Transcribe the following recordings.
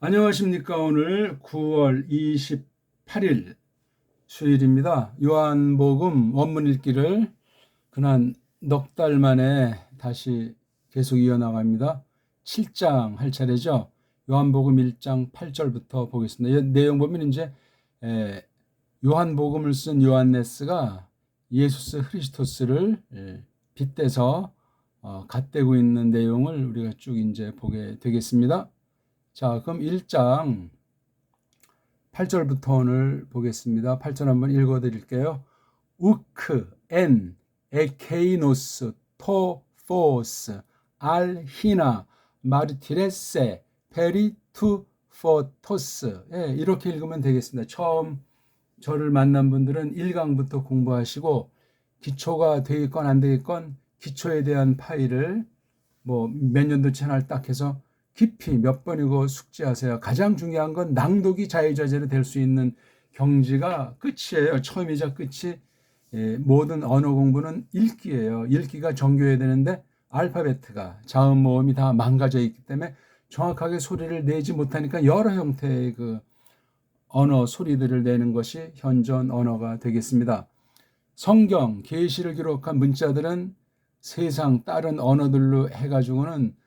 안녕하십니까. 오늘 9월 28일 수요일입니다. 요한복음 원문 읽기를 그난 넉 달 만에 다시 계속 이어나갑니다. 7장 할 차례죠. 요한복음 1장 8절부터 보겠습니다. 이 내용 보면 이제 요한복음을 쓴 요한네스가 예수스 크리스토스를 빗대서 갓대고 있는 내용을 우리가 쭉 이제 보게 되겠습니다. 자, 그럼 1장 8절부터 오늘 보겠습니다. 8절 한번 읽어 드릴게요. 우크, 엔, 에케이노스, 토포스, 알히나, 마르티레세, 페리투, 포토스. 이렇게 읽으면 되겠습니다. 처음 저를 만난 분들은 1강부터 공부하시고 기초가 되겠건 안 되겠건 기초에 대한 파일을 뭐 몇 년도치 하나를 딱 해서 깊이 몇 번이고 숙지하세요. 가장 중요한 건 낭독이 자유자재로 될 수 있는 경지가 끝이에요. 처음이자 끝이. 모든 언어 공부는 읽기예요. 읽기가 정교해야 되는데 알파벳가 자음 모음이 다 망가져 있기 때문에 정확하게 소리를 내지 못하니까 여러 형태의 그 언어 소리들을 내는 것이 현존 언어가 되겠습니다. 성경 계시를 기록한 문자들은 세상 다른 언어들로 해가지고는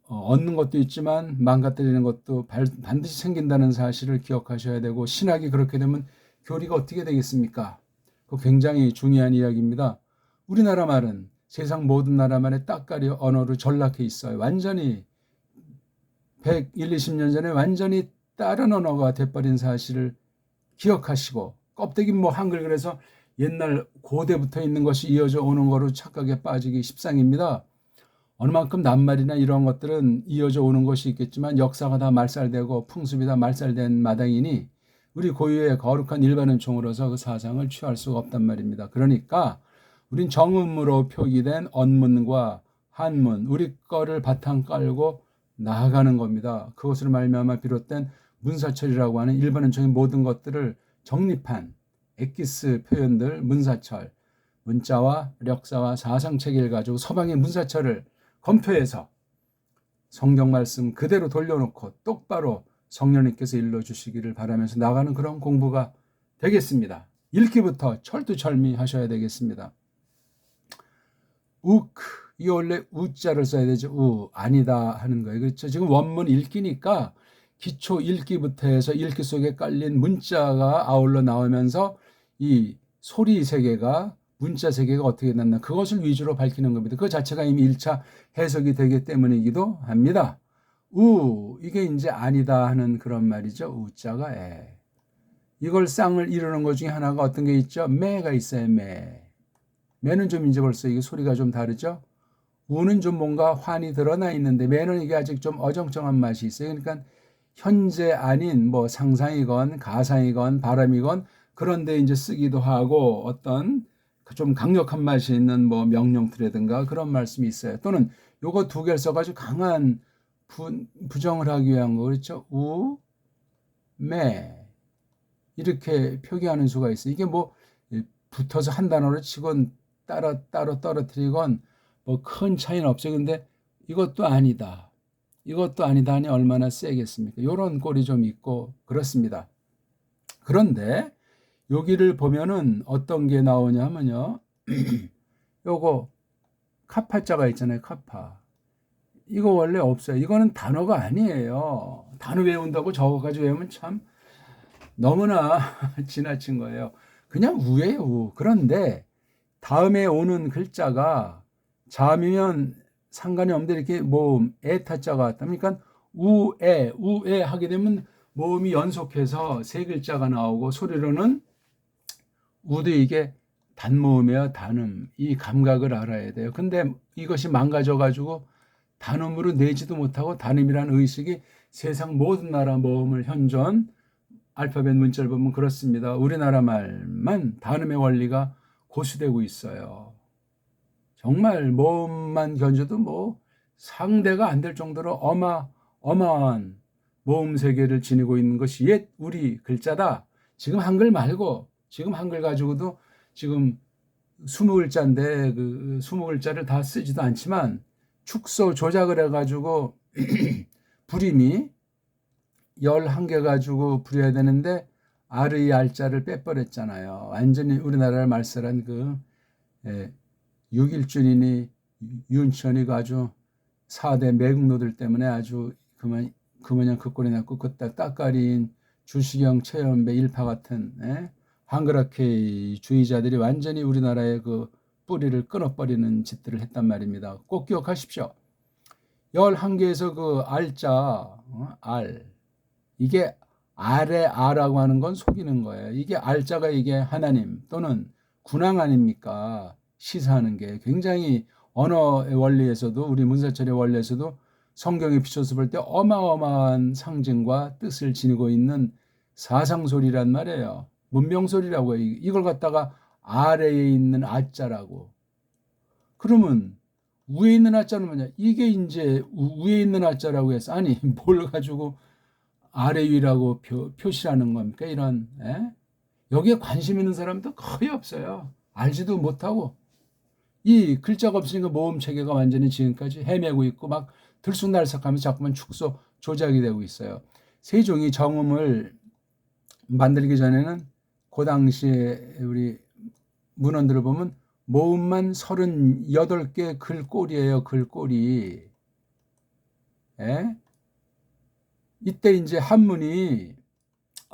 얻는 것도 있지만 망가뜨리는 것도 반드시 생긴다는 사실을 기억하셔야 되고, 신학이 그렇게 되면 교리가 어떻게 되겠습니까? 그거 굉장히 중요한 이야기입니다. 우리나라 말은 세상 모든 나라 말의 따까리 언어로 전락해 있어요. 완전히 100, 20년 전에 완전히 다른 언어가 돼버린 사실을 기억하시고, 껍데기 뭐 한글 그래서 옛날 고대부터 있는 것이 이어져 오는 거로 착각에 빠지기 십상입니다. 어느 만큼 낱말이나 이런 것들은 이어져 오는 것이 있겠지만 역사가 다 말살되고 풍습이 다 말살된 마당이니 우리 고유의 거룩한 일반 은총으로서 그 사상을 취할 수가 없단 말입니다. 그러니까 우린 정음으로 표기된 언문과 한문, 우리 거를 바탕 깔고 나아가는 겁니다. 그것으로 말미암아 비롯된 문사철이라고 하는 일반 은총의 모든 것들을 정립한 엑기스 표현들, 문사철, 문자와 력사와 사상체계를 가지고 서방의 문사철을 검토해서 성경 말씀 그대로 돌려놓고 똑바로 성령님께서 일러주시기를 바라면서 나가는 그런 공부가 되겠습니다. 읽기부터 철두철미 하셔야 되겠습니다. 이게 원래 우자를 써야 되죠. 아니다 하는 거예요. 그렇죠. 지금 원문 읽기니까 기초 읽기부터 해서 읽기 속에 깔린 문자가 아울러 나오면서 이 소리 세계가, 문자 세계가 어떻게 났나, 그것을 위주로 밝히는 겁니다. 그 자체가 이미 1차 해석이 되기 때문이기도 합니다. 이게 이제 아니다 하는 그런 말이죠. 우자가 이걸 쌍을 이루는 것 중에 하나가 어떤 게 있죠? 매가 있어요. 매는 좀 이제 벌써 이게 소리가 좀 다르죠? 우는 좀 뭔가 환이 드러나 있는데 매는 이게 아직 좀 어정쩡한 맛이 있어요. 그러니까 현재 아닌 뭐 상상이건 가상이건 바람이건 그런데 이제 쓰기도 하고, 어떤 좀 강력한 맛이 있는 뭐 명령틀이라든가 그런 말씀이 있어요. 또는 요거 두 개를 써가지고 강한 부정을 하기 위한 거, 그렇죠? 매 이렇게 표기하는 수가 있어요. 이게 뭐 붙어서 한 단어로 치곤 따로 떨어뜨리건 뭐 큰 차이는 없어요. 근데 이것도 아니다, 이것도 아니다 하니 얼마나 세겠습니까? 이런 꼴이 좀 있고 그렇습니다. 그런데 여기를 보면은 어떤 게 나오냐 하면요. 요거 카파자가 있잖아요. 카파. 이거 원래 없어요. 이거는 단어가 아니에요. 단어 외운다고 적어가지고 외우면 참 너무나 지나친 거예요. 그냥 우예요, 우. 그런데 다음에 오는 글자가 자음이면 상관이 없는데 이렇게 모음, 타자가 왔다. 그러니까 우에 하게 되면 모음이 연속해서 세 글자가 나오고, 소리로는 우도 이게 단모음이야, 단음. 이 감각을 알아야 돼요. 근데 이것이 망가져가지고 단음으로 내지도 못하고, 단음이라는 의식이 세상 모든 나라 모음을 현존 알파벳 문자를 보면 그렇습니다. 우리나라 말만 단음의 원리가 고수되고 있어요. 정말 모음만 견져도 뭐 상대가 안 될 정도로 어마어마한 모음 세계를 지니고 있는 것이 옛 우리 글자다. 지금 한글 말고, 지금 한글 가지고도 지금 20글자인데 그 20글자를 다 쓰지도 않지만 축소 조작을 해가지고 불임이 11개 가지고 부려야 되는데 R의 R자를 빼버렸잖아요. 완전히 우리나라를 말살한 그 6.1준이니 윤천이가 아주 4대 매국노들 때문에 아주 그마냥 그 꼴이 났고 그때 따까리인 주시경, 최연배, 일파 같은 한그라케 주의자들이 완전히 우리나라의 그 뿌리를 끊어버리는 짓들을 했단 말입니다. 꼭 기억하십시오. 11개에서 그 R자, R. 이게 R의 R라고 하는 건 속이는 거예요. 이게 R자가 이게 하나님 또는 군왕 아닙니까? 시사하는 게 굉장히 언어의 원리에서도 우리 문사철의 원리에서도 성경에 비춰서 볼 때 어마어마한 상징과 뜻을 지니고 있는 사상소리란 말이에요. 문명소리라고 해요. 이걸 갖다가 아래에 있는 아자라고. 그러면 위에 있는 아자는 뭐냐? 이게 이제 위에 있는 아자라고 해서 아니 뭘 가지고 아래 위라고 표시하는 겁니까? 이런 여기에 관심 있는 사람도 거의 없어요. 알지도 못하고 이 글자가 없으니까 모음 체계가 완전히 지금까지 헤매고 있고 막 들쑥날썩하면서 자꾸만 축소 조작이 되고 있어요. 세종이 정음을 만들기 전에는 그 당시에 우리 문헌들을 보면 모음만 38개 글꼴이에요. 글꼴이. 이때 이제 한문이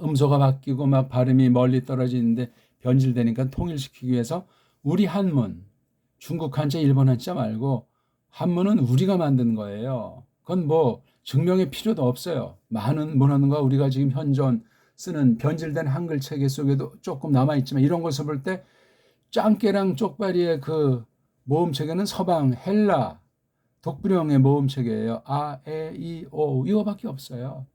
음소가 바뀌고 막 발음이 멀리 떨어지는데 변질되니까 통일시키기 위해서 우리 한문, 중국 한자, 일본 한자 말고 한문은 우리가 만든 거예요. 그건 뭐 증명의 필요도 없어요. 많은 문헌과 우리가 지금 현존 쓰는 변질된 한글 체계 속에도 조금 남아있지만 이런 것을 볼 때 짱깨랑 쪽발이의 그 모음 체계는 서방 헬라 독불형의 모음 체계예요. 아, 에, 이, 오 이거밖에 없어요.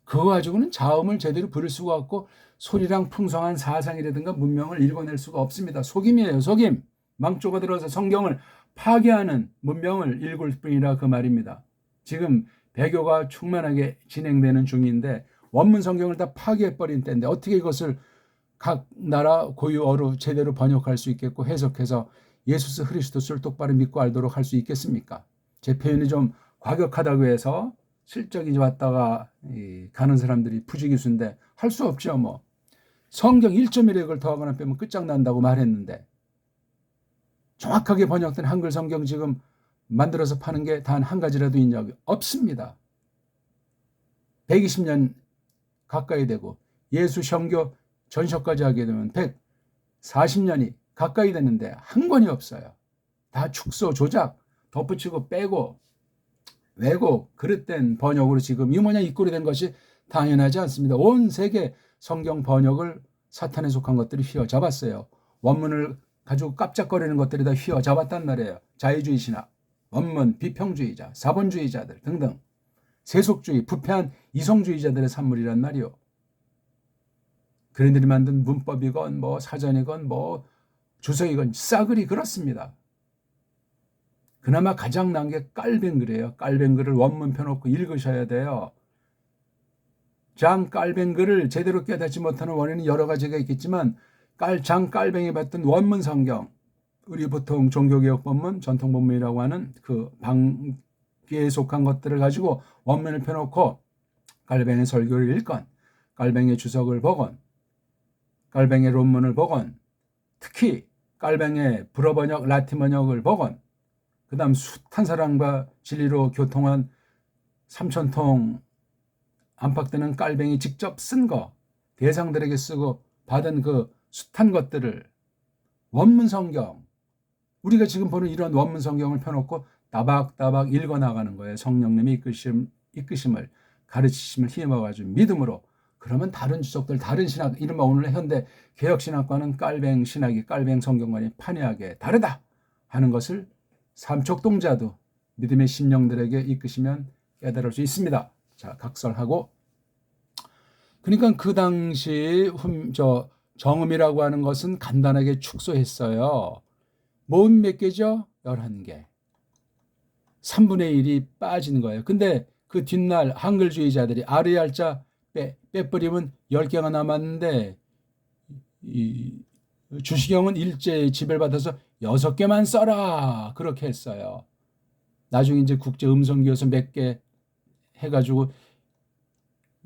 그거 가지고는 자음을 제대로 부를 수가 없고 소리랑 풍성한 사상이라든가 문명을 읽어낼 수가 없습니다. 속임이에요. 속임. 망조가 들어서 성경을 파괴하는 문명을 읽을 뿐이라 그 말입니다. 지금 배교가 충만하게 진행되는 중인데 원문 성경을 다 파괴해버린 때인데 어떻게 이것을 각 나라 고유어로 제대로 번역할 수 있겠고 해석해서 예수 그리스도를 똑바로 믿고 알도록 할 수 있겠습니까? 제 표현이 좀 과격하다고 해서 실적이 왔다가 가는 사람들이 부지기수인데 할 수 없죠. 뭐 성경 1.1획을 더하거나 빼면 끝장난다고 말했는데 정확하게 번역된 한글 성경 지금 만들어서 파는 게 단 한 가지라도 있냐? 없습니다. 120년 가까이 되고 예수 성교 전셔까지 하게 되면 140년이 가까이 됐는데 한 권이 없어요. 다 축소, 조작, 덧붙이고 빼고 왜곡, 그릇된 번역으로 지금 이 모양 이 꼴이 된 것이 당연하지 않습니다. 온 세계 성경 번역을 사탄에 속한 것들이 휘어잡았어요. 원문을 가지고 깜짝거리는 것들이 다 휘어잡았단 말이에요. 자유주의 신학, 원문, 비평주의자, 사본주의자들 등등 세속주의, 부패한 이성주의자들의 산물이란 말이요. 그들이 만든 문법이건 뭐 사전이건 뭐 주석이건 싸그리 그렇습니다. 그나마 가장 나은 게 깔뱅글이에요. 깔뱅글을 원문 펴놓고 읽으셔야 돼요. 장 깔뱅글을 제대로 깨닫지 못하는 원인은 여러 가지가 있겠지만 장 깔뱅이 봤던 원문 성경, 우리 보통 종교개혁 본문, 전통 본문이라고 하는 그 방기에 속한 것들을 가지고 원문을 펴놓고 깔뱅의 설교를 읽건, 깔뱅의 주석을 보건, 깔뱅의論문을 보건, 특히 깔뱅의 불어 번역, 라틴 번역을 보건, 그 다음 숱한 사랑과 진리로 교통한 3,000통 안팎되는 깔뱅이 직접 쓴 거, 대상들에게 쓰고 받은 그 숱한 것들을 원문 성경, 우리가 지금 보는 이런 원문 성경을 펴놓고 따박따박 읽어나가는 거예요. 성령님의 이끄심을 가르치심을 힘입어가지고 믿음으로. 그러면 다른 주석들, 다른 신학, 이른바 오늘의 현대 개혁신학과는 깔뱅 신학이, 깔뱅 성경관이 판이하게 다르다 하는 것을 삼척동자도 믿음의 심령들에게 이끄시면 깨달을 수 있습니다. 자, 각설하고. 그러니까 그 당시 정음이라고 하는 것은 간단하게 축소했어요. 모음 몇 개죠? 11개. 3분의 1이 빠진 거예요. 근데 그 뒷날 한글주의자들이 아래 알자 빼버리면 10개가 남았는데 이 주시경은 일제 지배를 받아서 6개만 써라 그렇게 했어요. 나중에 이제 국제 음성교에서 몇 개 해가지고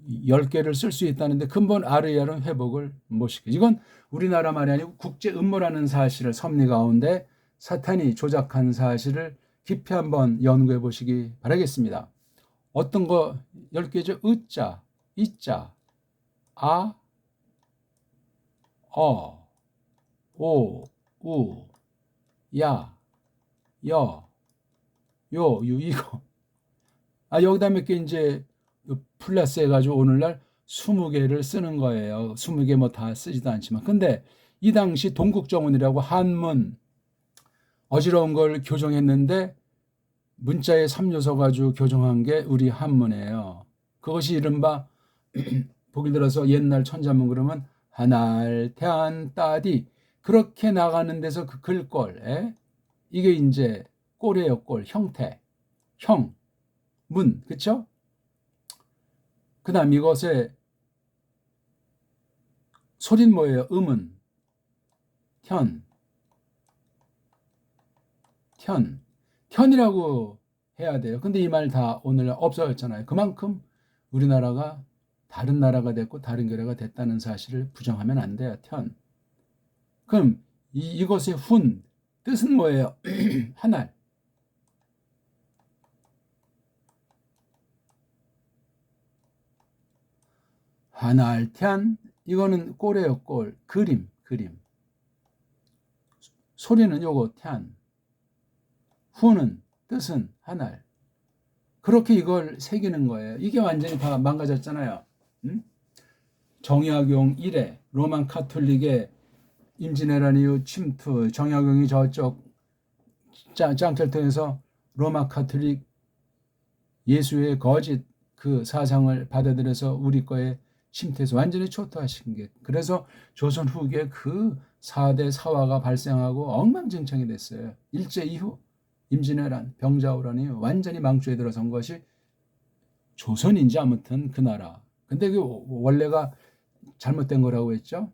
10개를 쓸 수 있다는데 근본 RER은 회복을 못 시켜. 이건 우리나라 말이 아니고 국제 음모라는 사실을 섭리 가운데 사탄이 조작한 사실을 깊이 한번 연구해 보시기 바라겠습니다. 어떤 거 10개죠? 으자, 이자, 아, 어, 오, 우, 야, 여, 요, 유, 이거. 여기다 몇 개 이제 플러스 해가지고 오늘날 20개를 쓰는 거예요. 20개 뭐 다 쓰지도 않지만. 근데 이 당시 동국정원이라고 한문 어지러운 걸 교정했는데 문자에 3요소 가지고 교정한 게 우리 한문이에요. 그것이 이른바 보기 들어서 옛날 천자문 그러면 하날, 태안, 따디 그렇게 나가는 데서 그 글꼴 이게 이제 꼴이에요. 꼴, 형태, 형, 문, 그쵸? 그 다음 이것의 소리는 뭐예요? 음은 현, 현이라고 해야 돼요. 근데 이 말 다 오늘 없어졌잖아요. 그만큼 우리나라가 다른 나라가 됐고 다른 교회가 됐다는 사실을 부정하면 안 돼요. 그럼 이것의 훈 뜻은 뭐예요? 하날. 하날탄 이거는 꼴이에요. 꼴. 그림. 소리는 요거 탄. 후는 뜻은 하날. 그렇게 이걸 새기는 거예요. 이게 완전히 다 망가졌잖아요. 정약용 이래 로만 카톨릭의 임진왜란 이후 침투, 정약용이 저쪽 짱틀 통해서 로마 카톨릭 예수의 거짓 그 사상을 받아들여서 우리 거에 침투해서 완전히 초토화시킨 게, 그래서 조선 후기에 그 4대 사화가 발생하고 엉망진창이 됐어요. 일제 이후 임진왜란, 병자호란이 완전히 망조에 들어선 것이 조선인지 아무튼 그 나라. 근데 그 원래가 잘못된 거라고 했죠.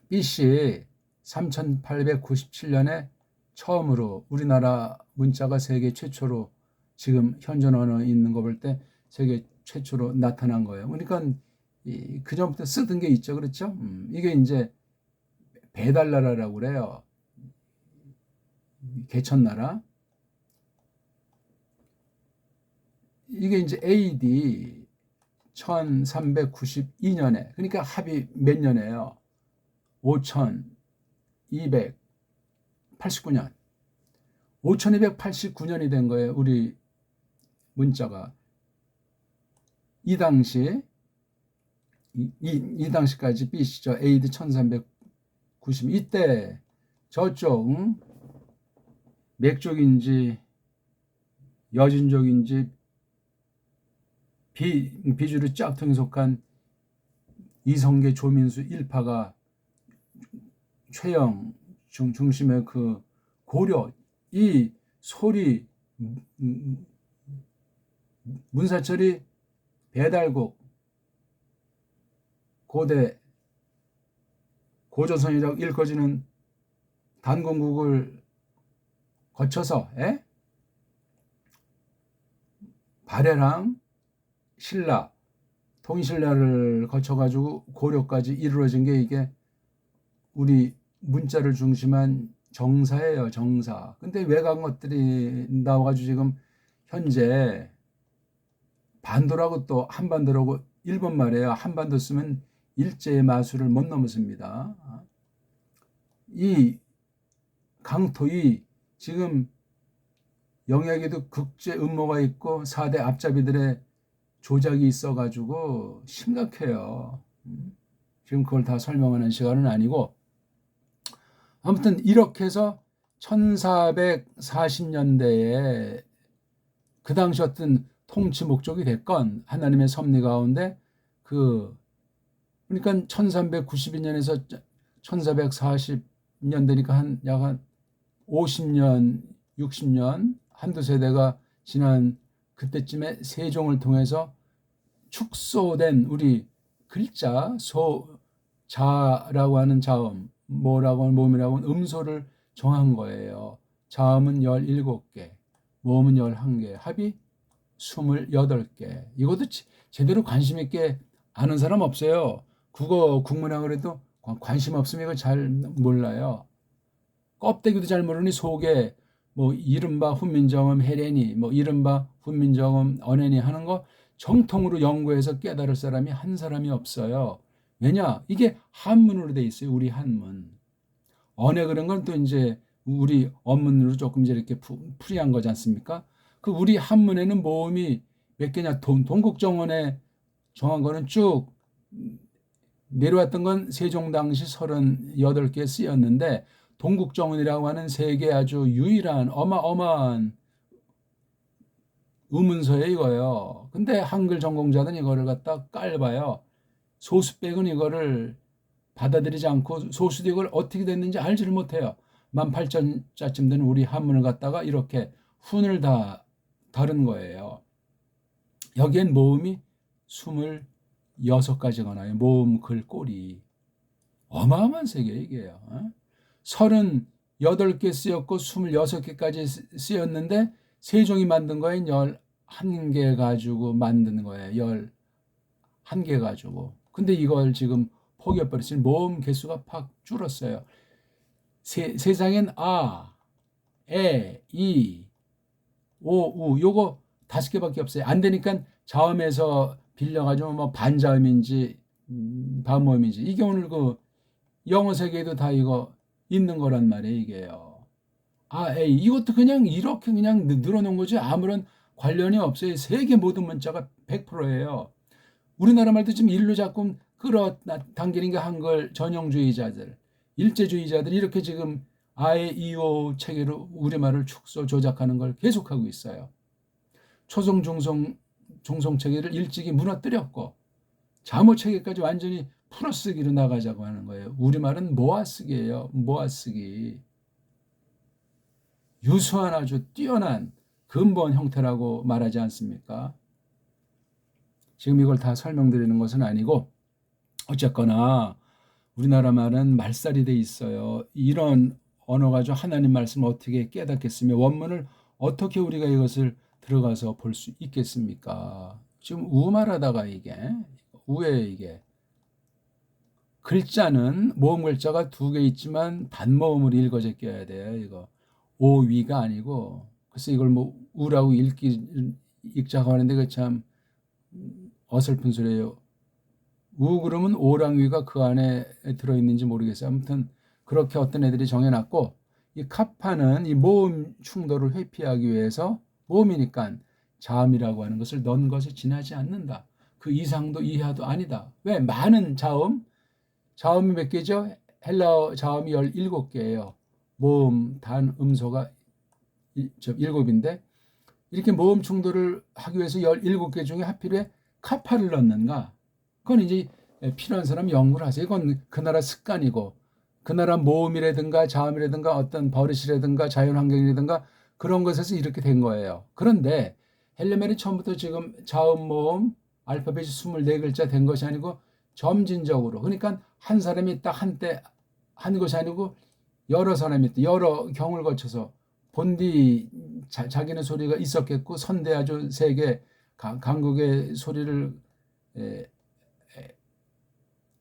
BC 3897년에 처음으로 우리나라 문자가 세계 최초로 지금 현존 언어 있는 거 볼 때 세계 최초로 나타난 거예요. 그러니까 그 전부터 쓰던 게 있죠. 그렇죠? 이게 이제 배달나라라고 그래요. 개천나라. 이게 이제 AD 1392년에, 그러니까 합이 몇 년이에요? 5289년. 5289년이 된 거예요. 우리 문자가. 이 당시까지 BC죠. AD 1390. 이때 저쪽 맥족인지 여진족인지 비주류 짝퉁에 속한 이성계 조민수 일파가 최영 중심의 그 고려 이 소리 문사철이 배달국 고대 고조선이라고 일컬어지는 단공국을 거쳐서 발해랑 신라 통신라를 거쳐가지고 고려까지 이루어진 게 이게 우리 문자를 중심한 정사예요. 정사. 근데 외곽 것들이 나와가지고 지금 현재 반도라고 또 한반도라고 일본 말이에요. 한반도 쓰면 일제의 마술을 못 넘었습니다. 이 강토이 지금 영역에도 국제 음모가 있고 4대 앞잡이들의 조작이 있어가지고 심각해요. 지금 그걸 다 설명하는 시간은 아니고, 아무튼 이렇게 해서 1440년대에 그 당시 어떤 통치 목적이 됐건 하나님의 섭리 가운데 그러니까 1392년에서 1440년 되니까 약 한 50년 60년 한두 세대가 지난 그때쯤에 세종을 통해서 축소된 우리 글자 자라고 하는 자음, 뭐라고 하는 모음이라고 하는 음소를 정한 거예요. 자음은 17개, 모음은 11개, 합이 28개. 이것도 제대로 관심 있게 아는 사람 없어요. 국어 국문학을 해도 관심 없으면 이거 잘 몰라요. 껍데기도 잘 모르니 속에 뭐 이른바 훈민정음 헤레니, 뭐 이른바 훈민정음 언해니 하는 거 정통으로 연구해서 깨달을 사람이 한 사람이 없어요. 왜냐? 이게 한문으로 돼 있어요. 우리 한문. 언해 그런 건 또 이제 우리 언문으로 조금 이제 이렇게 풀이한 거지 않습니까? 그 우리 한문에는 모음이 몇 개냐? 동국정원에 정한 거는 쭉 내려왔던 건 세종 당시 38개 쓰였는데 동국정원이라고 하는 세계 아주 유일한 어마어마한 의문서에 이거예요. 근데 한글 전공자는 이거를 갖다 깔봐요. 소수백은 이거를 받아들이지 않고 소수도 이걸 어떻게 됐는지 알지를 못해요. 18,000자쯤 되는 우리 한문을 갖다가 이렇게 훈을 다 다른 거예요. 여기엔 모음이 26가지가 나요. 모음, 글, 꼬리. 어마어마한 세계 이게요. 38개 쓰였고 26개까지 쓰였는데 세종이 만든 거엔 11개 가지고 만든 거예요. 11개 가지고. 근데 이걸 지금 포기해버렸으니 모음 개수가 팍 줄었어요. 세상엔 아, 에, 이, 오, 우 요거 5개밖에 없어요. 안 되니까 자음에서 빌려가지고 뭐 반자음인지 반모음인지 이게 오늘 그 영어 세계에도 다 이거 있는 거란 말이에요. 이게요. 아, 에이 이것도 그냥 이렇게 그냥 늘어놓은 거지 아무런 관련이 없어요. 세계 모든 문자가 100%예요. 우리나라 말도 지금 일로 자꾸 끌어당기는 게 한글 전형주의자들, 일제주의자들이 이렇게 지금 아예 이오 체계로 우리말을 축소 조작하는 걸 계속하고 있어요. 초성 중성 체계를 일찍이 무너뜨렸고 자모 체계까지 완전히 풀어쓰기로 나가자고 하는 거예요. 우리말은 모아쓰기예요. 모아쓰기. 유수한 아주 뛰어난 근본 형태라고 말하지 않습니까? 지금 이걸 다 설명드리는 것은 아니고 어쨌거나 우리나라 말은 말살이 돼 있어요. 이런 언어 가지고 하나님 말씀을 어떻게 깨닫겠으며 원문을 어떻게 우리가 이것을 들어가서 볼 수 있겠습니까? 지금 우말하다가 이게 우에 이게 글자는 모음 글자가 2개 있지만 단모음으로 읽어져 껴야 돼요. 이거 오위가 아니고 그래서 이걸 뭐 우라고 읽자고 하는데 그 참 어설픈 소리예요. 우 그러면 오랑위가 그 안에 들어있는지 모르겠어요. 아무튼 그렇게 어떤 애들이 정해놨고 이 카파는 이 모음 충돌을 회피하기 위해서 모음이니까 자음이라고 하는 것을 넣은 것이 지나지 않는다. 그 이상도 이하도 아니다. 왜? 많은 자음이 몇 개죠? 헬라어 자음이 17개예요. 모음, 단, 음소가 7인데 이렇게 모음 충돌을 하기 위해서 17개 중에 하필 왜 카파를 넣는가? 그건 이제 필요한 사람 연구를 하세요. 이건 그 나라 습관이고 그 나라 모음이라든가 자음이라든가 어떤 버릇이라든가 자연환경이라든가 그런 것에서 이렇게 된 거예요. 그런데 헬레멜이 처음부터 지금 자음 모음 알파벳이 24글자 된 것이 아니고 점진적으로 그러니까 한 사람이 딱 한때 한 것이 아니고 여러 사람이 여러 경을 거쳐서 본디 자기는 소리가 있었겠고 선대 아주 세계 강국의 소리를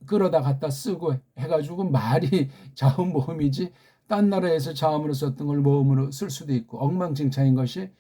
끌어다 갖다 쓰고 해가지고 말이 자음 모음이지 딴 나라에서 자음으로 썼던 걸 모음으로 쓸 수도 있고 엉망진창인 것이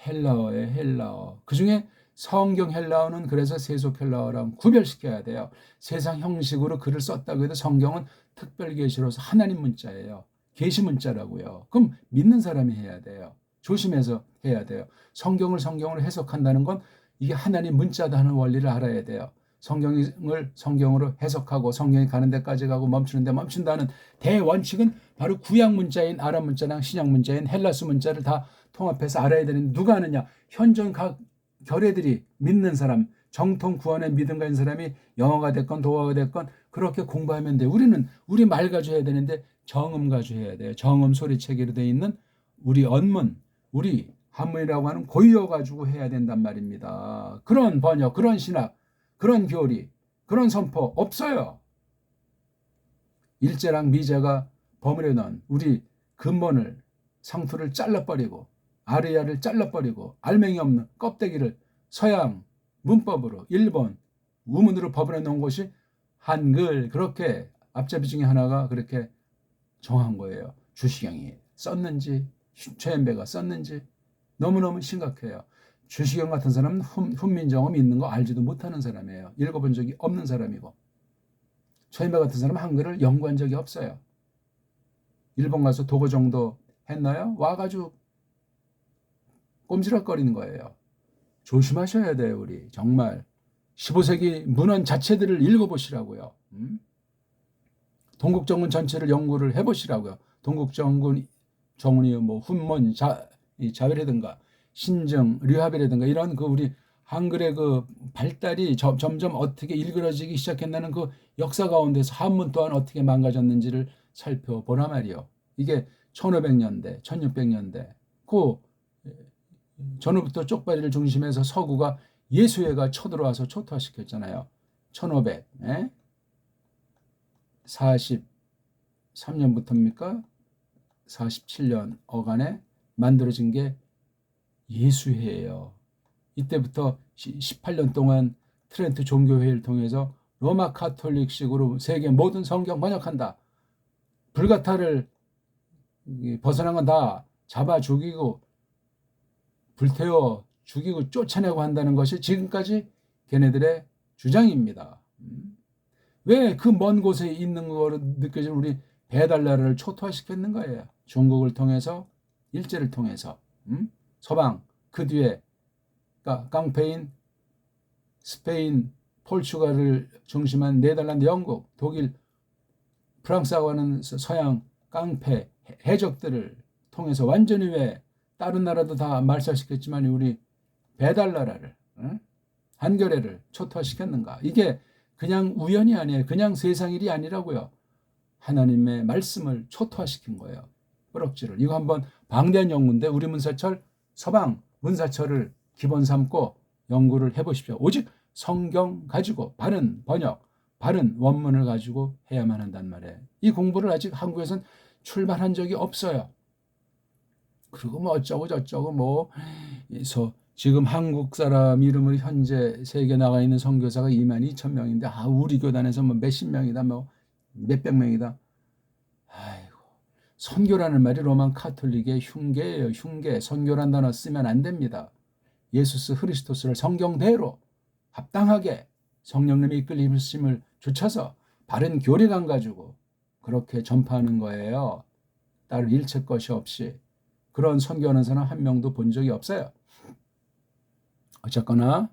헬라어예요. 헬라어. 그중에 성경 헬라어는 그래서 세속 헬라어랑 구별시켜야 돼요. 세상 형식으로 글을 썼다고 해도 성경은 특별계시로서 하나님 문자예요. 계시 문자라고요. 그럼 믿는 사람이 해야 돼요. 조심해서 해야 돼요. 성경으로 해석한다는 건 이게 하나님 문자다 하는 원리를 알아야 돼요. 성경을 성경으로 해석하고 성경이 가는 데까지 가고 멈추는 데 멈춘다는 대원칙은 바로 구약 문자인 아람 문자랑 신약 문자인 헬라스 문자를 다 통합해서 알아야 되는데 누가 아느냐? 현존 각 결례들이 믿는 사람, 정통 구원의 믿음 가진 사람이 영어가 됐건 도어가 됐건 그렇게 공부하면 돼. 우리는 우리 말 가지고 해야 되는데 정음 가지고 해야 돼요. 정음 소리 체계로 되어 있는 우리 언문, 우리 한문이라고 하는 고유어 가지고 해야 된단 말입니다. 그런 번역, 그런 신학, 그런 교리, 그런 선포 없어요. 일제랑 미제가 버무려 놓은 우리 근본을 상투를 잘라버리고 아르야를 잘라버리고 알맹이 없는 껍데기를 서양 문법으로 일본 우문으로 법원에 놓은 것이 한글. 그렇게 앞잡이 중에 하나가 그렇게 정한 거예요. 주시경이 썼는지 최연배가 썼는지 너무너무 심각해요. 주시경 같은 사람은 훈민정음 있는 거 알지도 못하는 사람이에요. 읽어본 적이 없는 사람이고, 최연배 같은 사람은 한글을 연구한 적이 없어요. 일본 가서 독어 정도 했나요? 와가지고 꼼지락거리는 거예요. 조심하셔야 돼요. 우리 정말 15세기 문헌 자체들을 읽어보시라고요. 동국정문 전체를 연구를 해보시라고요. 동국정문이 뭐 훈문, 자별이라든가 신정, 류합이라든가 이런 그 우리 한글의 그 발달이 점점 어떻게 일그러지기 시작했나는 그 역사 가운데서 한문 또한 어떻게 망가졌는지를 살펴보라 말이요. 이게 1500년대, 1600년대 그 전후부터 쪽발이를 중심해서 서구가 예수회가 쳐들어와서 초토화시켰잖아요. 1543년부터입니까? 47년 어간에 만들어진 게 예수회예요. 이때부터 18년 동안 트렌트 종교회의를 통해서 로마 카톨릭식으로 세계 모든 성경 번역한다. 불가타를 벗어난 건 다 잡아 죽이고 불태워 죽이고 쫓아내고 한다는 것이 지금까지 걔네들의 주장입니다. 왜 그 먼 곳에 있는 거로 느껴질 우리 배달나라를 초토화시켰는 거예요. 중국을 통해서, 일제를 통해서, 서방, 그 뒤에 깡패인 스페인, 포르투갈을 중심한 네덜란드, 영국, 독일, 프랑스하고 하는 서양 깡패 해적들을 통해서 완전히 왜 다른 나라도 다 말살시켰지만 우리 배달나라를, 한겨레를 초토화시켰는가? 이게 그냥 우연이 아니에요. 그냥 세상 일이 아니라고요. 하나님의 말씀을 초토화시킨 거예요. 뿌럭지를. 이거 한번 방대한 연구인데 우리 문사철, 서방 문사철을 기본 삼고 연구를 해보십시오. 오직 성경 가지고 바른 번역, 바른 원문을 가지고 해야만 한단 말이에요. 이 공부를 아직 한국에선 출발한 적이 없어요. 그리고 뭐 어쩌고 저쩌고 뭐 지금 한국 사람 이름으로 현재 세계 나가 있는 선교사가 22,000명인데 우리 교단에서 뭐 몇십 명이다 뭐 몇백 명이다. 아이고, 선교라는 말이 로만 카톨릭의 흉계예요. 흉계. 선교란 단어 쓰면 안 됩니다. 예수스 그리스도스를 성경대로 합당하게 성령님의 이끌림을 좇아서 바른 교리관 가지고 그렇게 전파하는 거예요. 따로 일체 것이 없이. 그런 선교하는 사람 한 명도 본 적이 없어요. 어쨌거나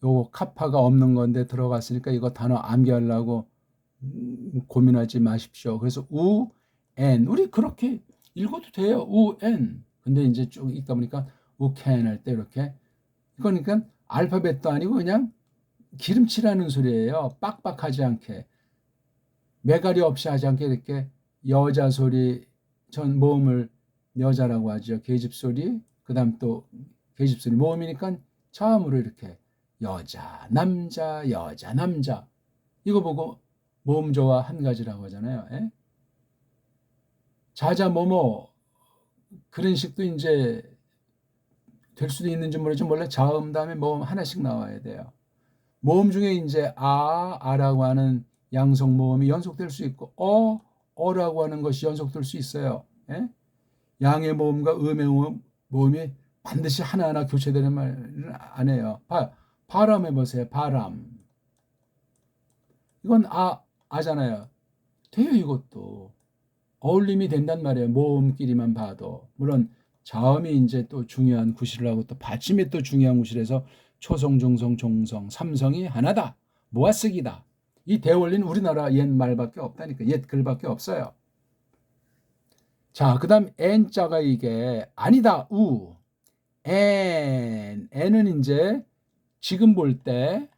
요 카파가 없는 건데 들어갔으니까 이거 단어 암기하려고 고민하지 마십시오. 그래서 우, 엔 우리 그렇게 읽어도 돼요. 우, 엔. 근데 이제 쭉 읽다 보니까 우캔 할 때 이렇게 그러니까 알파벳도 아니고 그냥 기름칠하는 소리예요. 빡빡하지 않게 매가리 없이 하지 않게 이렇게 여자 소리 전 모음을 여자라고 하죠. 계집 소리 그다음 또 계집 소리 모음이니까 처음으로 이렇게 여자 남자 여자 남자 이거 보고 모음조화 한 가지라고 하잖아요. 에? 자자 뭐뭐 그런 식도 이제 될 수도 있는지 모르지만 원래 자음 다음에 모음 하나씩 나와야 돼요. 모음 중에 이제 아라고 하는 양성 모음이 연속될 수 있고 어라고 하는 것이 연속될 수 있어요. 에? 양의 모음과 음의 모음이 반드시 하나하나 교체되는 말은 안 해요. 바람 해보세요. 바람. 이건 아잖아요. 돼요. 이것도. 어울림이 된단 말이에요. 모음끼리만 봐도. 물론 자음이 이제 또 중요한 구실을 하고 또 받침이 또 중요한 구실에서 초성, 중성, 종성, 삼성이 하나다. 모아쓰기다. 이 대원리는 우리나라 옛 말밖에 없다니까. 옛 글밖에 없어요. 자, 그 다음 N자가 이게 아니다. N은 이제 지금 볼 때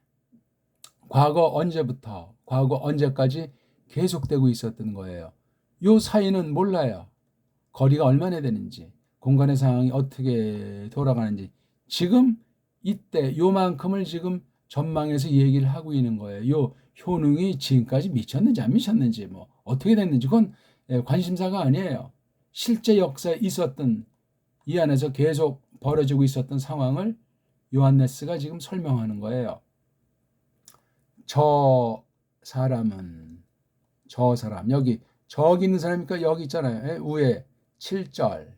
과거 언제부터 과거 언제까지 계속되고 있었던 거예요. 요 사이는 몰라요. 거리가 얼마나 되는지 공간의 상황이 어떻게 돌아가는지 지금 이때 요만큼을 지금 전망해서 얘기를 하고 있는 거예요. 요 효능이 지금까지 미쳤는지 안 미쳤는지 뭐 어떻게 됐는지 그건 관심사가 아니에요. 실제 역사에 있었던 이 안에서 계속 벌어지고 있었던 상황을 요한네스가 지금 설명하는 거예요. 저 사람은, 저 사람, 저기 있는 사람이니까 여기 있잖아요. 위에 7절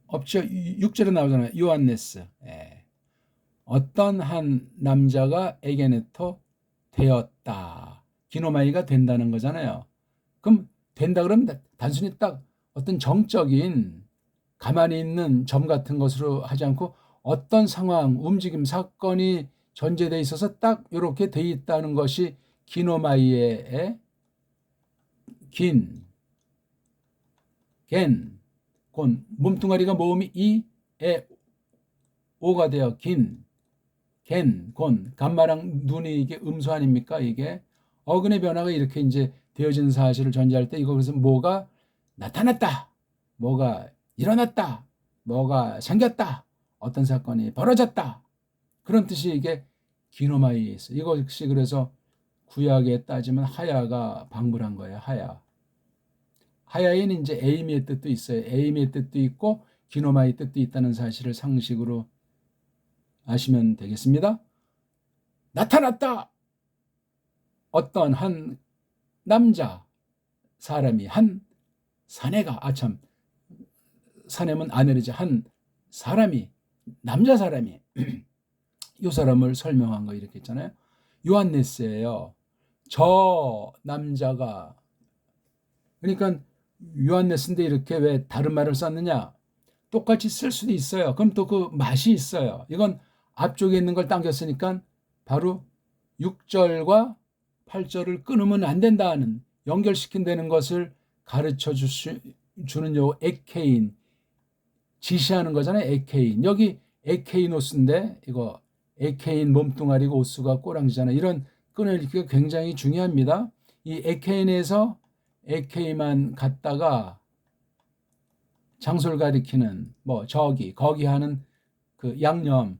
없죠. 6절에 나오잖아요. 요한네스. 어떤 한 남자가 에게네토 되었다. 기노마이가 된다는 거잖아요. 그럼 된다 그러면 단순히 딱 어떤 정적인 가만히 있는 점 같은 것으로 하지 않고 어떤 상황, 움직임, 사건이 전제되어 있어서 딱 이렇게 돼 있다는 것이 기노마이의 긴, 겐, 곤, 몸뚱아리가 모음이 이에 오가 되어 긴, 겐, 곤, 간마랑 눈이 이게 음수 아닙니까? 이게 어근의 변화가 이렇게 이제 되어진 사실을 전제할 때 이거 그래서 뭐가 나타났다, 뭐가 일어났다, 뭐가 생겼다, 어떤 사건이 벌어졌다, 그런 뜻이 이게 기노마이에 있어. 이것이 그래서 구약에 따지면 하야가 방불한 거예요. 하야에는 이제 에이미의 뜻도 있어요. 에이미의 뜻도 있고 기노마의 뜻도 있다는 사실을 상식으로 아시면 되겠습니다. 나타났다. 어떤 한 남자 사람이 한 사내가 사내면 아내르지 한 사람이 남자 사람이 이 사람을 설명한 거 이렇게 했잖아요. 요한네스예요. 저 남자가 그러니까 요한네스인데 이렇게 왜 다른 말을 썼느냐? 똑같이 쓸 수도 있어요. 그럼 또 그 맛이 있어요. 이건 앞쪽에 있는 걸 당겼으니까 바로 6절과 8절을 끊으면 안 된다는 연결시킨다는 것을 가르쳐 주는 요 에케인 지시하는 거잖아요. 에케인. 여기 에케이노스인데 이거 에케인 몸뚱아리고 오스가 꼬랑지잖아요. 이런 끊어읽기가 굉장히 중요합니다. 이 에케인에서 에케이만 갖다가 장소를 가리키는 저기 거기 하는 그 양념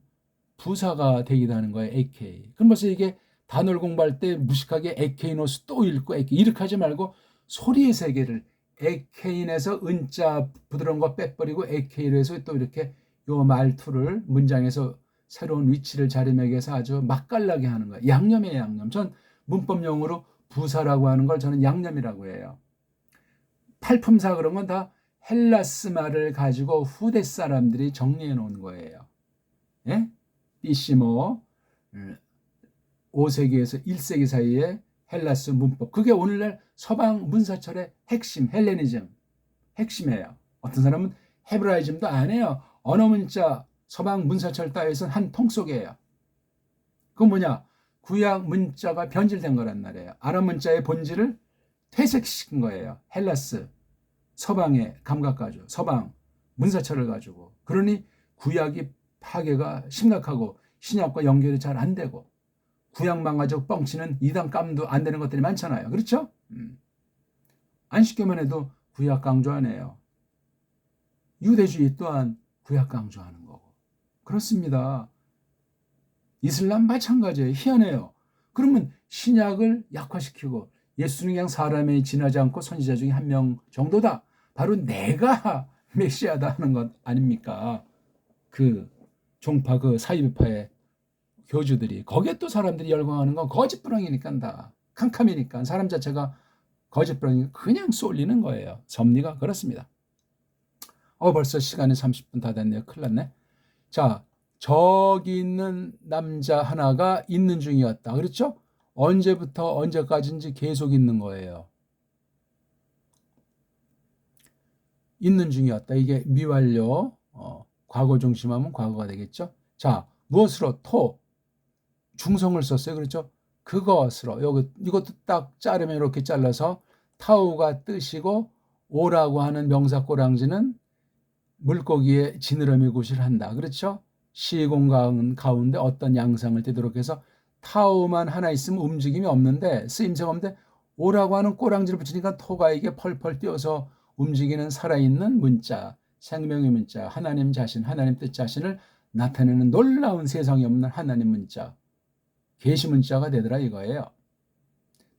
부사가 되기도 하는 거예요. 에케이. 그럼 벌써 이게 단어를 공부할 때 무식하게 에케이노스 또 읽고 이렇게 하지 말고 소리의 세계를 에케인에서 은자 부드러운 거 빼버리고 에케이로 해서 또 이렇게 요 말투를 문장에서 새로운 위치를 자리매겨서 아주 맛깔나게 하는 거예요. 양념이에요. 양념. 전 문법용어로 부사라고 하는 걸 저는 양념이라고 해요. 팔품사 그런 건 다 헬라스 말을 가지고 후대 사람들이 정리해 놓은 거예요. 예? BC 5세기에서 1세기 사이에 헬라스 문법. 그게 오늘날 서방 문사철의 핵심, 헬레니즘 핵심이에요. 어떤 사람은 헤브라이즘도 안 해요. 언어 문자 서방 문사철 따위에서는 한 통 속이에요. 그건 뭐냐? 구약 문자가 변질된 거란 말이에요. 아랍 문자의 본질을 퇴색시킨 거예요. 헬라스 서방의 감각 가지고 서방 문사철을 가지고. 그러니 구약이 파괴가 심각하고 신약과 연결이 잘 안 되고 구약만 가지고 뻥치는 이단감도 안 되는 것들이 많잖아요. 그렇죠? 안식교만 해도 구약 강조 안 해요. 유대주의 또한 구약 강조하는 거고. 그렇습니다. 이슬람 마찬가지예요. 희한해요. 그러면 신약을 약화시키고 예수는 그냥 사람에 지나지 않고 선지자 중에 한 명 정도다. 바로 내가 메시아다 하는 것 아닙니까? 그 종파 그 사이비파의 교주들이 거기에 또 사람들이 열광하는 건 거짓부렁이니까 다 캄캄이니까 사람 자체가 거짓부렁이 그냥 쏠리는 거예요. 섭리가 그렇습니다. 벌써 시간이 30분 다 됐네요. 큰일 났네. 자, 저기 있는 남자 하나가 있는 중이었다. 그렇죠? 언제부터 언제까지인지 계속 있는 거예요. 있는 중이었다. 이게 미완료 과거 중심하면 과거가 되겠죠. 자, 무엇으로? 중성을 썼어요. 그렇죠? 그것으로 이것도 딱 자르면 이렇게 잘라서 타우가 뜻이고 오라고 하는 명사 꼬랑지는 물고기의 지느러미 굿을 한다. 그렇죠? 시공 가운데 어떤 양상을 띠도록 해서 타우만 하나 있으면 움직임이 없는데 쓰임새가 없는데 오라고 하는 꼬랑지를 붙이니까 토가 이게 펄펄 뛰어서 움직이는 살아있는 문자, 생명의 문자, 하나님 자신, 하나님 뜻 자신을 나타내는 놀라운 세상에 없는 하나님 문자, 계시 문자가 되더라 이거예요.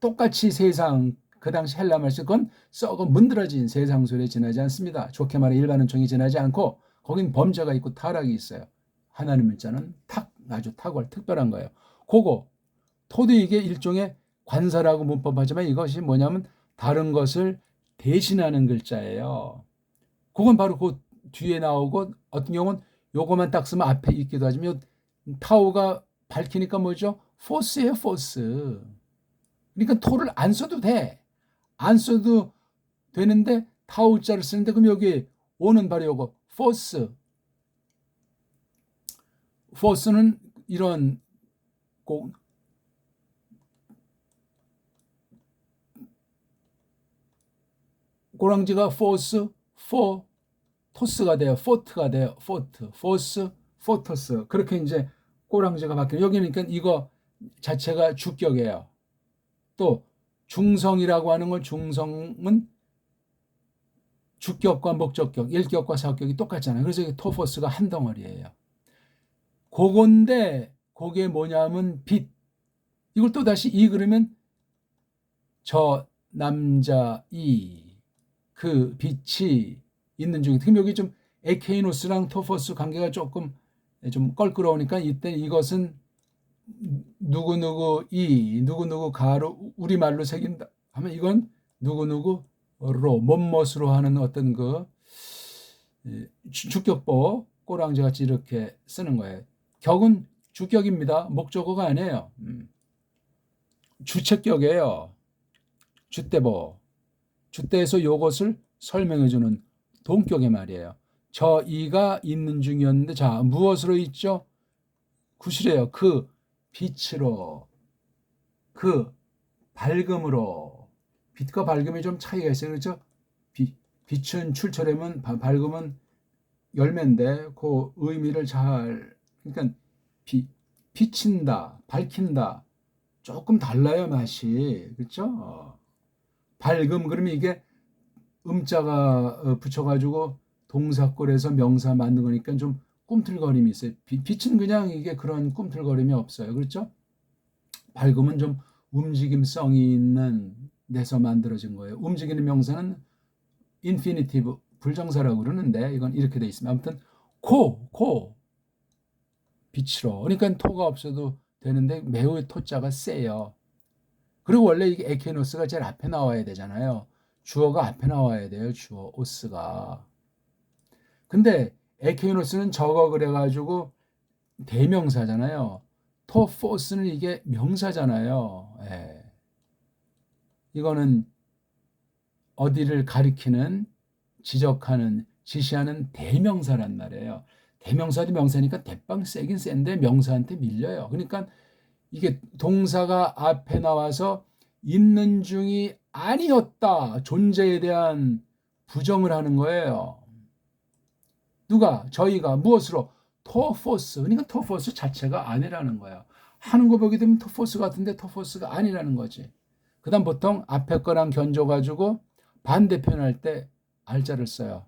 똑같이 세상 그 당시 헬라 말씀 그건 썩어 문드러진 세상 소리에 지나지 않습니다. 좋게 말해 일반 은총이 지나지 않고 거긴 범죄가 있고 타락이 있어요. 하나님 문자는 아주 탁월 특별한 거예요. 그거 토도 이게 일종의 관사라고 문법하지만 이것이 뭐냐면 다른 것을 대신하는 글자예요. 그건 바로 그 뒤에 나오고 어떤 경우는 요거만 딱 쓰면 앞에 있기도 하지만 타오가 밝히니까 뭐죠? 포스예요, 포스. 그러니까 토를 안 써도 돼. 안 써도 되는데 타오자를 쓰는데 그럼 여기 오는 바로 요거 포스. 포스는 이런 꼬랑지가 포스, 토스가 돼요. 포트가 돼요. 포트, 포스, 포토스. 그렇게 이제 꼬랑지가 바뀌어요. 여기는 그러니까 이거 자체가 주격이에요. 또 중성이라고 하는 건 중성은 주격과 목적격, 일격과 사격이 똑같잖아요. 그래서 이게 토포스가 한 덩어리예요. 그건데 그게 뭐냐면 빛. 이걸 또 다시 이 그러면 저 남자 그 빛이 있는 중에 특히 여기 좀 에케이노스랑 토포스 관계가 조금 좀 껄끄러우니까 이때 이것은 누구누구 가로 우리말로 새긴다 하면 이건 누구누구로 못못으로 하는 어떤 그 주격보 꼬랑지 같이 이렇게 쓰는 거예요. 격은 주격입니다. 목적어가 아니에요. 주체격이에요. 주대보. 주대에서 요것을 설명해주는 동격의 말이에요. 저 이가 있는 중이었는데 자 무엇으로 있죠? 구실해요. 그 빛으로 그 밝음으로 빛과 밝음이 좀 차이가 있어요. 그렇죠? 빛은 출처라면 밝음은 열매인데 그 의미를 잘 그러니까 비친다, 밝힌다 조금 달라요 맛이 그렇죠? 밝음 그러면 이게 음자가 붙여가지고 동사꼴에서 명사 만든 거니까 좀 꿈틀거림이 있어요. 빛은 그냥 이게 그런 꿈틀거림이 없어요. 그렇죠? 밝음은 좀 움직임성이 있는 데서 만들어진 거예요. 움직이는 명사는 인피니티브 불정사라고 그러는데 이건 이렇게 돼 있습니다. 아무튼 빛으로 그러니까 토가 없어도 되는데 매우 토자가 세요. 그리고 원래 이게 에케노스가 제일 앞에 나와야 되잖아요. 주어가 앞에 나와야 돼요. 주어 오스가. 근데 에케노스는 저거 그래가지고 대명사잖아요. 토포스는 이게 명사잖아요. 예. 이거는 어디를 가리키는 지적하는 지시하는 대명사란 말이에요. 대명사도 명사니까 대빵 세긴 센데 명사한테 밀려요. 그러니까 이게 동사가 앞에 나와서 있는 중이 아니었다. 존재에 대한 부정을 하는 거예요. 누가? 저희가 무엇으로? 토포스. 그러니까 토포스 자체가 아니라는 거예요. 하는 거 보게 되면 토포스 같은데 토포스가 아니라는 거지. 그 다음 보통 앞에 거랑 견줘가지고 반대표현할 때 알자를 써요.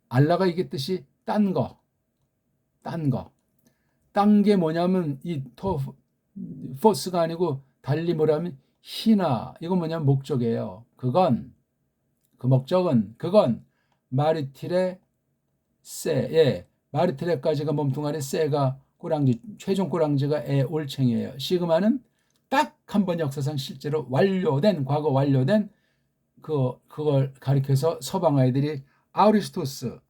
알라가 이게 뜻이 딴 거. 딴 게 뭐냐면 이 토포스가 아니고 달리 뭐라면 히나. 이건 뭐냐면 목적이에요. 그 목적은 마리티레 세. 마리티레까지가 몸뚱아리 세가 꼬랑지 최종 꼬랑지가 에 올챙이에요. 시그마는 딱 한 번 역사상 실제로 완료된 과거 완료된 그걸 가리켜서 서방 아이들이 아우리스토스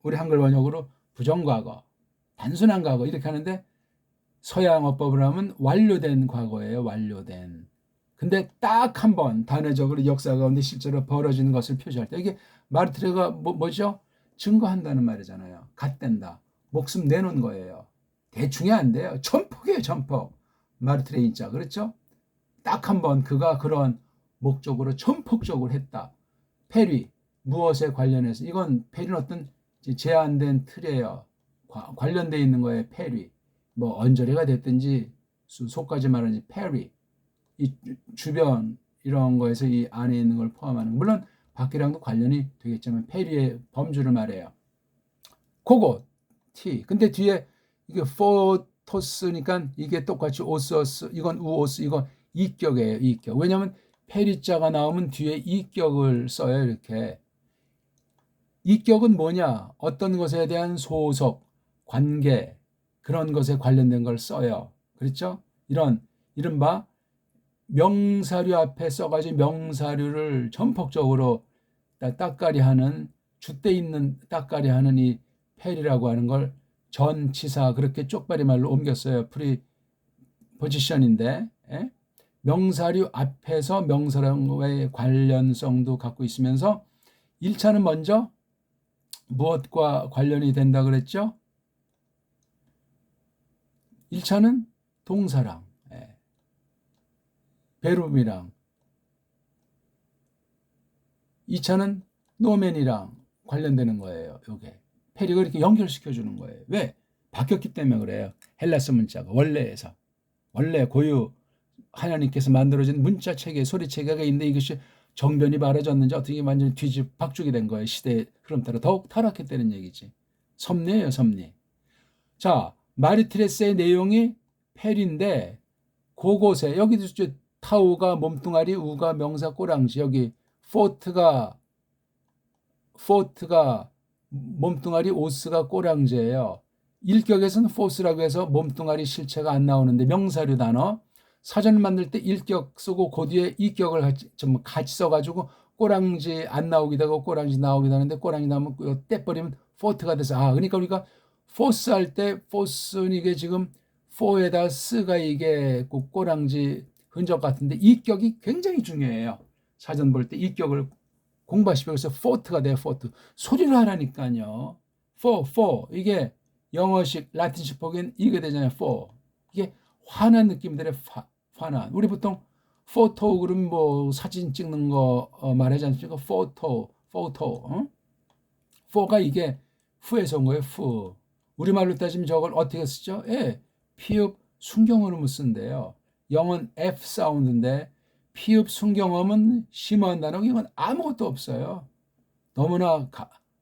우리 한글 번역으로 부정과거 단순한 과거 이렇게 하는데 서양 어법을 하면 완료된 과거예요. 완료된. 근데 딱 한 번 단회적으로 역사 가운데 실제로 벌어지는 것을 표시할 때 이게 마르트레가 뭐죠? 증거한다는 말이잖아요. 갓된다. 목숨 내놓은 거예요. 대충이 안 돼요. 전폭이에요. 전폭. 마르트레 인자. 그렇죠? 딱 한 번 그가 그런 목적으로 전폭적으로 했다. 페리. 무엇에 관련해서. 이건 페리는 어떤 제한된 틀이에요. 관련되어 있는 거예요. 페리. 뭐 언저리가 됐든지 속까지 말하는지 페리. 이 주변 이런 거에서 이 안에 있는 걸 포함하는 물론 밖이랑도 관련이 되겠지만 페리의 범주를 말해요. 그거 T. 근데 뒤에 이게 포토스니까 이게 똑같이 오스어스 이건 우오스 이건 이격이에요. 이격. 왜냐하면 페리자가 나오면 뒤에 이격을 써요. 이렇게. 이격은 뭐냐? 어떤 것에 대한 소속, 관계, 그런 것에 관련된 걸 써요. 그렇죠? 이런 이른바 명사류 앞에 써가지고 명사류를 전폭적으로 따까리하는, 줏대 있는 따까리하는 이 페리라고 하는 걸 전치사, 그렇게 쪽발이 말로 옮겼어요. 프리포지션인데, 예? 명사류 앞에서 명사랑과의 관련성도 갖고 있으면서 1차는 먼저 무엇과 관련이 된다 그랬죠? 1차는 동사랑, 예. 베르브랑, 2차는 노맨이랑 관련되는 거예요. 요게 페리가 이렇게 연결시켜 주는 거예요. 왜? 바뀌었기 때문에 그래요. 헬라스 문자가 원래 고유 하나님께서 만들어진 문자 체계, 소리 체계가 있는데 이것이 정변이 바라졌는지 어떻게 완전히 박죽이 된 거예요. 시대의 흐름 따라 더욱 타락했다는 얘기지. 섭리예요, 섭리. 자, 마리트레스의 내용이 페리인데 그곳에 여기도 타우가 몸뚱아리, 우가 명사 꼬랑지, 여기 포트가 몸뚱아리, 오스가 꼬랑지예요. 일격에서는 포스라고 해서 몸뚱아리 실체가 안 나오는데 명사류 단어 사전을 만들 때 일격 쓰고 그 뒤에 이격을 같이 써가지고 꼬랑지 안 나오기도 하고 꼬랑지 나오기도 하는데 꼬랑지 나오면 떼버리면 포트가 돼서 그러니까 우리가 포스 할 때 포스는 이게 지금 포에다 스가 이게 꼬랑지 흔적 같은데 이격이 굉장히 중요해요. 사전 볼 때 이격을 공부하시고 그래서 포트가 돼요. 포트 소리로 하라니까요. 이게 영어식 라틴식 보기엔 이게 되잖아요. 이게 환한 느낌들의 환한. 우리 보통 포토 그러면 뭐 사진 찍는 거 말하지 않습니까? 포토. 포가 이게 후에서 온 거예요. 후. 우리말로 따지면 저걸 어떻게 쓰죠? 예, 피읍 순경어음을 쓴대요. 영어는 F 사운드인데 피읍 순경어음은 심오한 단어 이건 아무것도 없어요. 너무나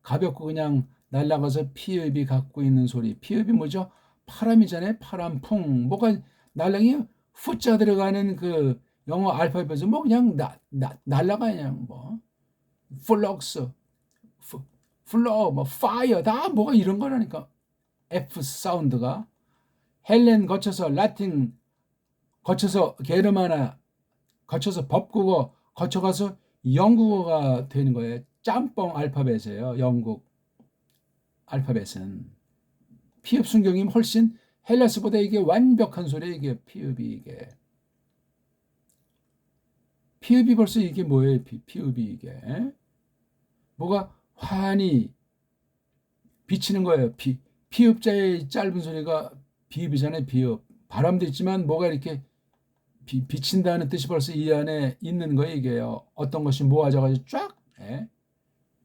가볍고 그냥 날아가서 피읍이 갖고 있는 소리. 피읍이 뭐죠? 파람이잖아요. 파람풍. 뭐가 날랑이 후자 들어가는 그 영어 알파벳에서 뭐 그냥 날라가 그냥 뭐 플럭스, 플로, 뭐 파이어 다 뭐가 이런 거라니까. F 사운드가 헬렌 거쳐서 라틴 거쳐서 게르마나 거쳐서 법국어 거쳐가서 영국어가 되는 거예요. 짬뽕 알파벳이에요. 영국 알파벳은 피읍 순경이 훨씬 헬라스보다 이게 완벽한 소리예요. 이게 피읍이 벌써 이게 뭐예요? 피읍이 이게 뭐가 환히 비치는 거예요. 피읍자의 짧은 소리가 비읍이잖아요. 비읍. 바람도 있지만 뭐가 이렇게 비친다는 뜻이 벌써 이 안에 있는 거예요. 이게요. 어떤 것이 모아져가지고 쫙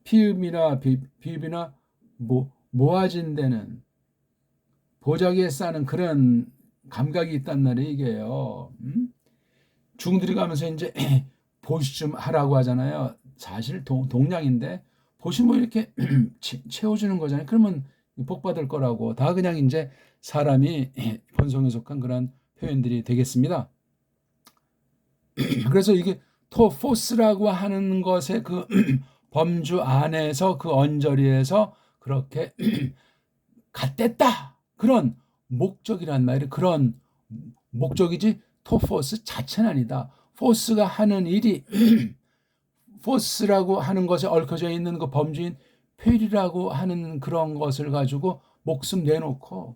피읍이나 비읍이나 모아진다는 보자기에 싸는 그런 감각이 있단 말이에요. 이게요. 중들이 가면서 이제 보시 좀 하라고 하잖아요. 사실 동량인데 보시 뭐 이렇게 채워주는 거잖아요. 그러면 복 받을 거라고 다 그냥 이제 사람이 본성에 속한 그런 표현들이 되겠습니다. 그래서 이게 포스라고 하는 것의 그 범주 안에서 그 언저리에서 그렇게 갓됐다 그런 목적이란 말이에요. 그런 목적이지 포스 자체는 아니다. 포스가 하는 일이 포스라고 하는 것에 얽혀져 있는 그 범주인 페리라고 하는 그런 것을 가지고 목숨 내놓고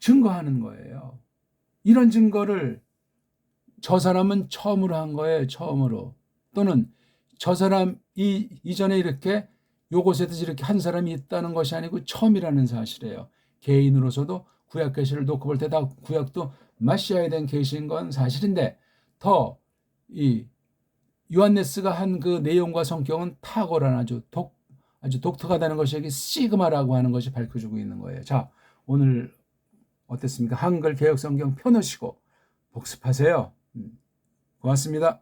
증거하는 거예요. 이런 증거를 저 사람은 처음으로 한 거예요. 처음으로. 또는 저 사람 이전에 이렇게 요것에도 이렇게 한 사람이 있다는 것이 아니고 처음이라는 사실이에요. 개인으로서도 구약 계시를 놓고 볼 때 다 구약도 마시아에 대한 계시인 건 사실인데 더 이 요한네스가 한 그 내용과 성격은 탁월한 아주 독특하다는 것이 여기 시그마라고 하는 것이 밝혀주고 있는 거예요. 자, 오늘 어땠습니까? 한글 개혁 성경 펴놓으시고 복습하세요. 고맙습니다.